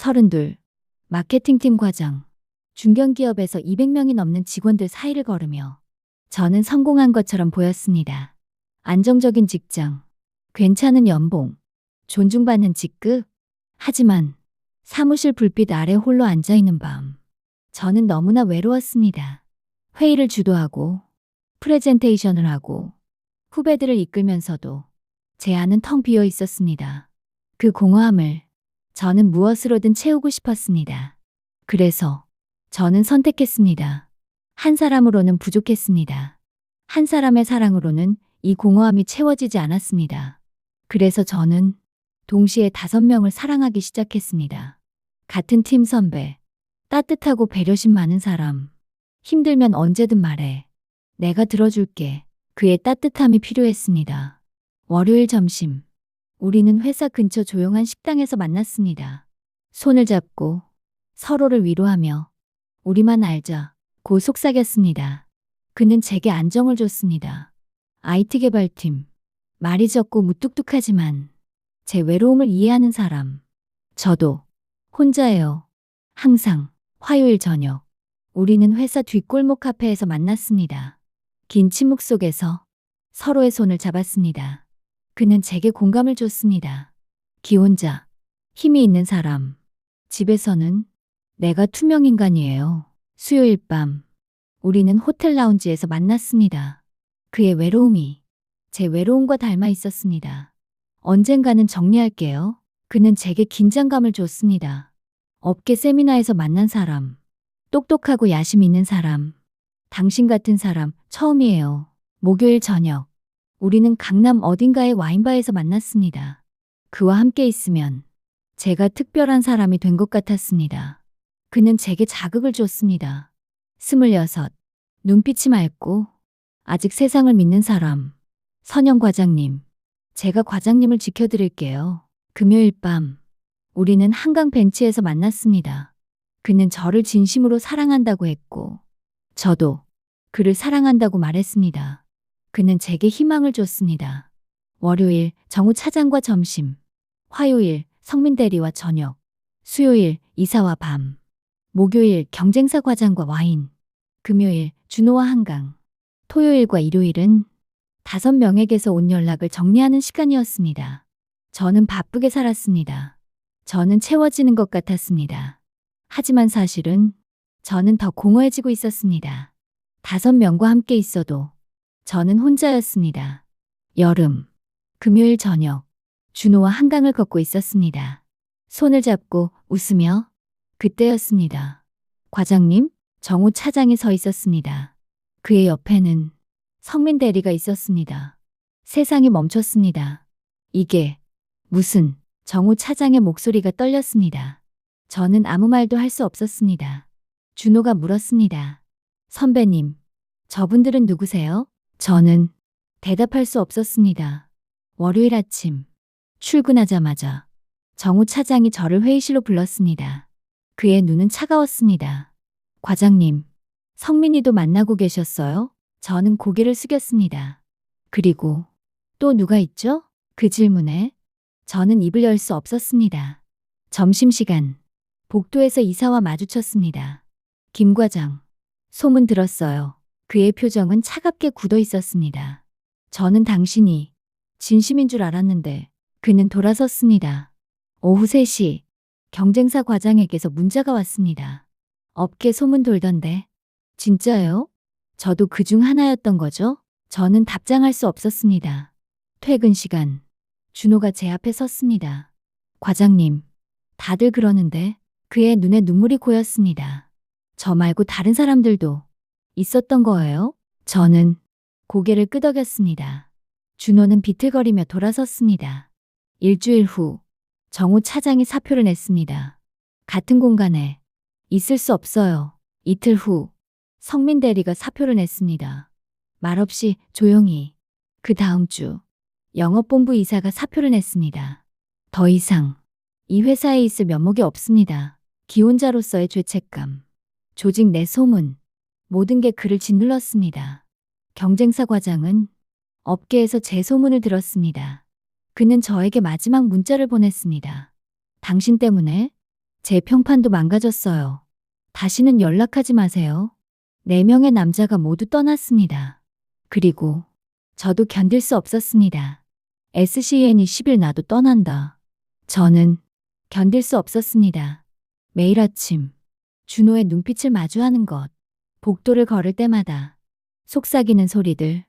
32. 마케팅팀 과장. 중견기업에서 200명이 넘는 직원들 사이를 걸으며 저는 성공한 것처럼 보였습니다. 안정적인 직장, 괜찮은 연봉, 존중받는 직급. 하지만 사무실 불빛 아래 홀로 앉아있는 밤, 저는 너무나 외로웠습니다. 회의를 주도하고 프레젠테이션을 하고 후배들을 이끌면서도 제 안은 텅 비어 있었습니다. 그 공허함을 저는 무엇으로든 채우고 싶었습니다. 그래서 저는 선택했습니다. 한 사람으로는 부족했습니다. 한 사람의 사랑으로는 이 공허함이 채워지지 않았습니다. 그래서 저는 동시에 5명을 사랑하기 시작했습니다. 같은 팀 선배, 따뜻하고 배려심 많은 사람, 힘들면 언제든 말해. 내가 들어줄게. 그의 따뜻함이 필요했습니다. 월요일 점심, 우리는 회사 근처 조용한 식당에서 만났습니다. 손을 잡고 서로를 위로하며 우리만 알자고 속삭였습니다. 그는 제게 안정을 줬습니다. IT 개발팀, 말이 적고 무뚝뚝하지만 제 외로움을 이해하는 사람. 저도 혼자예요. 항상 화요일 저녁, 우리는 회사 뒷골목 카페에서 만났습니다. 긴 침묵 속에서 서로의 손을 잡았습니다. 그는 제게 공감을 줬습니다. 기혼자, 힘이 있는 사람. 집에서는 내가 투명인간이에요. 수요일 밤, 우리는 호텔 라운지에서 만났습니다. 그의 외로움이 제 외로움과 닮아 있었습니다. 언젠가는 정리할게요. 그는 제게 긴장감을 줬습니다. 업계 세미나에서 만난 사람, 똑똑하고 야심 있는 사람, 당신 같은 사람 처음이에요. 목요일 저녁, 우리는 강남 어딘가의 와인바에서 만났습니다. 그와 함께 있으면 제가 특별한 사람이 된 것 같았습니다. 그는 제게 자극을 줬습니다. 26, 눈빛이 맑고 아직 세상을 믿는 사람. 선영 과장님, 제가 과장님을 지켜드릴게요. 금요일 밤, 우리는 한강 벤치에서 만났습니다. 그는 저를 진심으로 사랑한다고 했고, 저도 그를 사랑한다고 말했습니다. 그는 제게 희망을 줬습니다. 월요일 정우 차장과 점심, 화요일 성민 대리와 저녁, 수요일 이사와 밤, 목요일 경쟁사 과장과 와인, 금요일 준호와 한강, 토요일과 일요일은 5명에게서 온 연락을 정리하는 시간이었습니다. 저는 바쁘게 살았습니다. 저는 채워지는 것 같았습니다. 하지만 사실은 저는 더 공허해지고 있었습니다. 5명과 함께 있어도 저는 혼자였습니다. 여름, 금요일 저녁, 준호와 한강을 걷고 있었습니다. 손을 잡고 웃으며 그때였습니다. 과장님, 정우 차장이 서 있었습니다. 그의 옆에는 성민 대리가 있었습니다. 세상이 멈췄습니다. 이게 무슨... 정우 차장의 목소리가 떨렸습니다. 저는 아무 말도 할 수 없었습니다. 준호가 물었습니다. 선배님, 저분들은 누구세요? 저는 대답할 수 없었습니다. 월요일 아침, 출근하자마자 정우 차장이 저를 회의실로 불렀습니다. 그의 눈은 차가웠습니다. 과장님, 성민이도 만나고 계셨어요? 저는 고개를 숙였습니다. 그리고 또 누가 있죠? 그 질문에 저는 입을 열 수 없었습니다. 점심시간, 복도에서 이사와 마주쳤습니다. 김 과장, 소문 들었어요. 그의 표정은 차갑게 굳어 있었습니다. 저는 당신이 진심인 줄 알았는데 그는 돌아섰습니다. 오후 3시, 경쟁사 과장에게서 문자가 왔습니다. 업계 소문 돌던데. 진짜요? 저도 그중 하나였던 거죠? 저는 답장할 수 없었습니다. 퇴근 시간, 준호가 제 앞에 섰습니다. 과장님, 다들 그러는데. 그의 눈에 눈물이 고였습니다. 저 말고 다른 사람들도 있었던 거예요? 저는 고개를 끄덕였습니다. 준호는 비틀거리며 돌아섰습니다. 일주일 후, 정우 차장이 사표를 냈습니다. 같은 공간에 있을 수 없어요. 이틀 후, 성민 대리가 사표를 냈습니다. 말없이 조용히. 그 다음 주, 영업본부 이사가 사표를 냈습니다. 더 이상 이 회사에 있을 면목이 없습니다. 기혼자로서의 죄책감, 조직 내 소문, 모든 게 그를 짓눌렀습니다. 경쟁사 과장은 업계에서 제 소문을 들었습니다. 그는 저에게 마지막 문자를 보냈습니다. 당신 때문에 제 평판도 망가졌어요. 다시는 연락하지 마세요. 4명의 남자가 모두 떠났습니다. 그리고 저도 견딜 수 없었습니다. SCN이 10일 나도 떠난다. 저는 견딜 수 없었습니다. 매일 아침 준호의 눈빛을 마주하는 것, 복도를 걸을 때마다 속삭이는 소리들,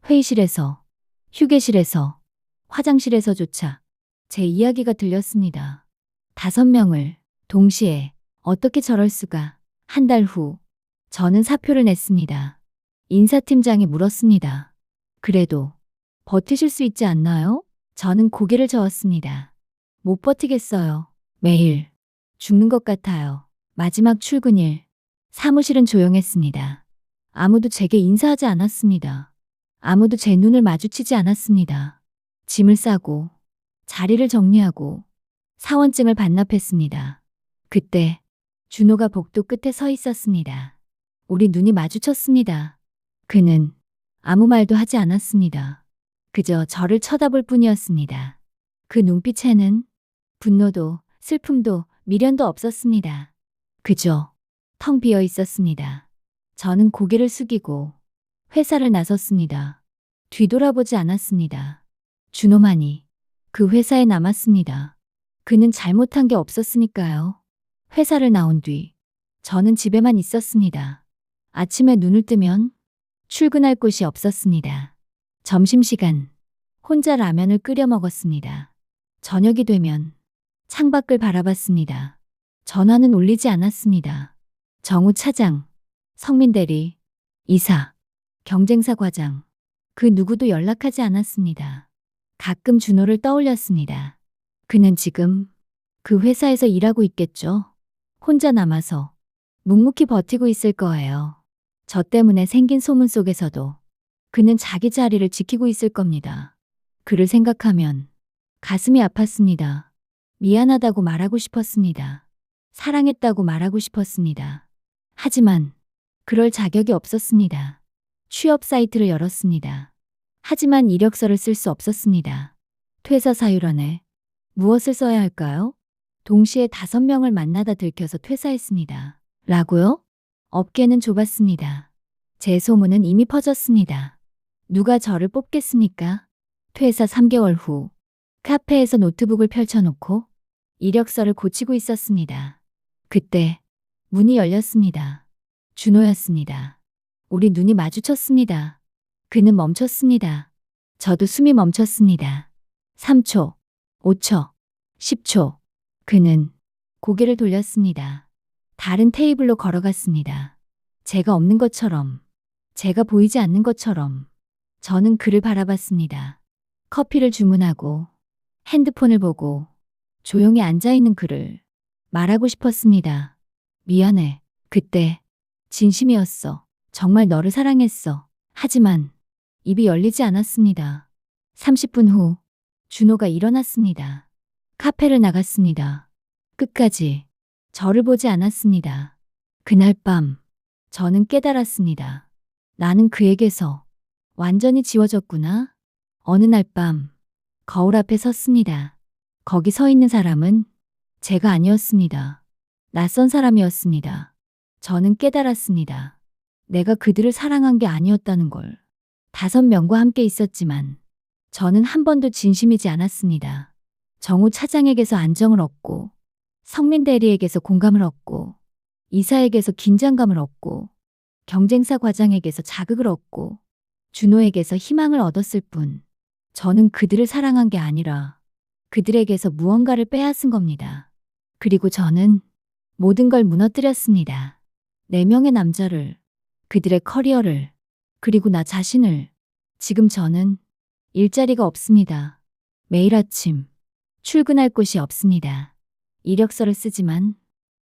회의실에서, 휴게실에서, 화장실에서조차 제 이야기가 들렸습니다. 5명을 동시에 어떻게 저럴 수가. 한 달 후 저는 사표를 냈습니다. 인사팀장이 물었습니다. 그래도 버티실 수 있지 않나요? 저는 고개를 저었습니다. 못 버티겠어요. 매일 죽는 것 같아요. 마지막 출근일. 사무실은 조용했습니다. 아무도 제게 인사하지 않았습니다. 아무도 제 눈을 마주치지 않았습니다. 짐을 싸고 자리를 정리하고 사원증을 반납했습니다. 그때 준호가 복도 끝에 서 있었습니다. 우리 눈이 마주쳤습니다. 그는 아무 말도 하지 않았습니다. 그저 저를 쳐다볼 뿐이었습니다. 그 눈빛에는 분노도 슬픔도 미련도 없었습니다. 그저 텅 비어 있었습니다. 저는 고개를 숙이고 회사를 나섰습니다. 뒤돌아보지 않았습니다. 준호만이 그 회사에 남았습니다. 그는 잘못한 게 없었으니까요. 회사를 나온 뒤 저는 집에만 있었습니다. 아침에 눈을 뜨면 출근할 곳이 없었습니다. 점심시간 혼자 라면을 끓여 먹었습니다. 저녁이 되면 창밖을 바라봤습니다. 전화는 울리지 않았습니다. 정우 차장, 성민 대리, 이사, 경쟁사 과장, 그 누구도 연락하지 않았습니다. 가끔 준호를 떠올렸습니다. 그는 지금 그 회사에서 일하고 있겠죠. 혼자 남아서 묵묵히 버티고 있을 거예요. 저 때문에 생긴 소문 속에서도 그는 자기 자리를 지키고 있을 겁니다. 그를 생각하면 가슴이 아팠습니다. 미안하다고 말하고 싶었습니다. 사랑했다고 말하고 싶었습니다. 하지만 그럴 자격이 없었습니다. 취업 사이트를 열었습니다. 하지만 이력서를 쓸 수 없었습니다. 퇴사 사유란에 무엇을 써야 할까요? 동시에 5명을 만나다 들켜서 퇴사했습니다. 라고요? 업계는 좁았습니다. 제 소문은 이미 퍼졌습니다. 누가 저를 뽑겠습니까? 퇴사 3개월 후 카페에서 노트북을 펼쳐놓고 이력서를 고치고 있었습니다. 그때 문이 열렸습니다. 준호였습니다. 우리 눈이 마주쳤습니다. 그는 멈췄습니다. 저도 숨이 멈췄습니다. 3초, 5초, 10초. 그는 고개를 돌렸습니다. 다른 테이블로 걸어갔습니다. 제가 없는 것처럼, 제가 보이지 않는 것처럼 저는 그를 바라봤습니다. 커피를 주문하고 핸드폰을 보고 조용히 앉아있는 그를 말하고 싶었습니다. 미안해. 그때 진심이었어. 정말 너를 사랑했어. 하지만 입이 열리지 않았습니다. 30분 후 준호가 일어났습니다. 카페를 나갔습니다. 끝까지 저를 보지 않았습니다. 그날 밤 저는 깨달았습니다. 나는 그에게서 완전히 지워졌구나. 어느 날 밤 거울 앞에 섰습니다. 거기 서 있는 사람은 제가 아니었습니다. 낯선 사람이었습니다. 저는 깨달았습니다. 내가 그들을 사랑한 게 아니었다는 걸. 5명과 함께 있었지만 저는 한 번도 진심이지 않았습니다. 정우 차장에게서 안정을 얻고, 성민 대리에게서 공감을 얻고, 이사에게서 긴장감을 얻고, 경쟁사 과장에게서 자극을 얻고, 준호에게서 희망을 얻었을 뿐, 저는 그들을 사랑한 게 아니라 그들에게서 무언가를 빼앗은 겁니다. 그리고 저는 모든 걸 무너뜨렸습니다. 4명의 남자를, 그들의 커리어를, 그리고 나 자신을. 지금 저는 일자리가 없습니다. 매일 아침 출근할 곳이 없습니다. 이력서를 쓰지만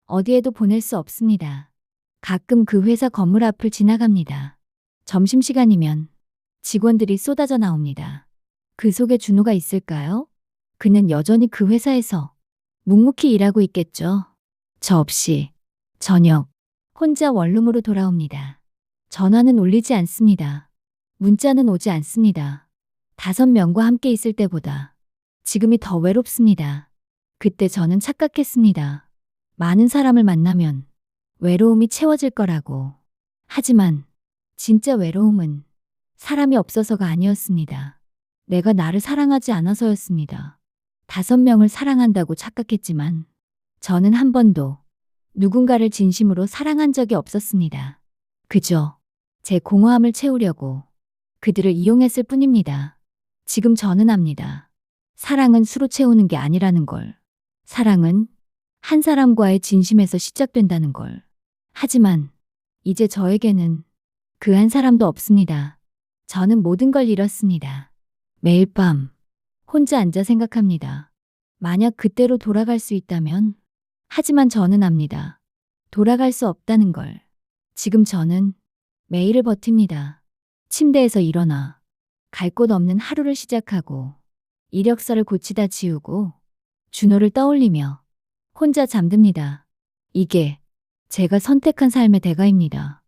어디에도 보낼 수 없습니다. 가끔 그 회사 건물 앞을 지나갑니다. 점심시간이면 직원들이 쏟아져 나옵니다. 그 속에 준호가 있을까요? 그는 여전히 그 회사에서 묵묵히 일하고 있겠죠. 저 없이 저녁 혼자 원룸으로 돌아옵니다. 전화는 울리지 않습니다. 문자는 오지 않습니다. 5명과 함께 있을 때보다 지금이 더 외롭습니다. 그때 저는 착각했습니다. 많은 사람을 만나면 외로움이 채워질 거라고. 하지만 진짜 외로움은 사람이 없어서가 아니었습니다. 내가 나를 사랑하지 않아서였습니다. 5명을 사랑한다고 착각했지만 저는 한 번도 누군가를 진심으로 사랑한 적이 없었습니다. 그저 제 공허함을 채우려고 그들을 이용했을 뿐입니다. 지금 저는 압니다. 사랑은 수로 채우는 게 아니라는 걸. 사랑은 한 사람과의 진심에서 시작된다는 걸. 하지만 이제 저에게는 그 한 사람도 없습니다. 저는 모든 걸 잃었습니다. 매일 밤 혼자 앉아 생각합니다. 만약 그때로 돌아갈 수 있다면? 하지만 저는 압니다. 돌아갈 수 없다는 걸. 지금 저는 매일을 버팁니다. 침대에서 일어나 갈 곳 없는 하루를 시작하고 이력서를 고치다 지우고 준호를 떠올리며 혼자 잠듭니다. 이게 제가 선택한 삶의 대가입니다.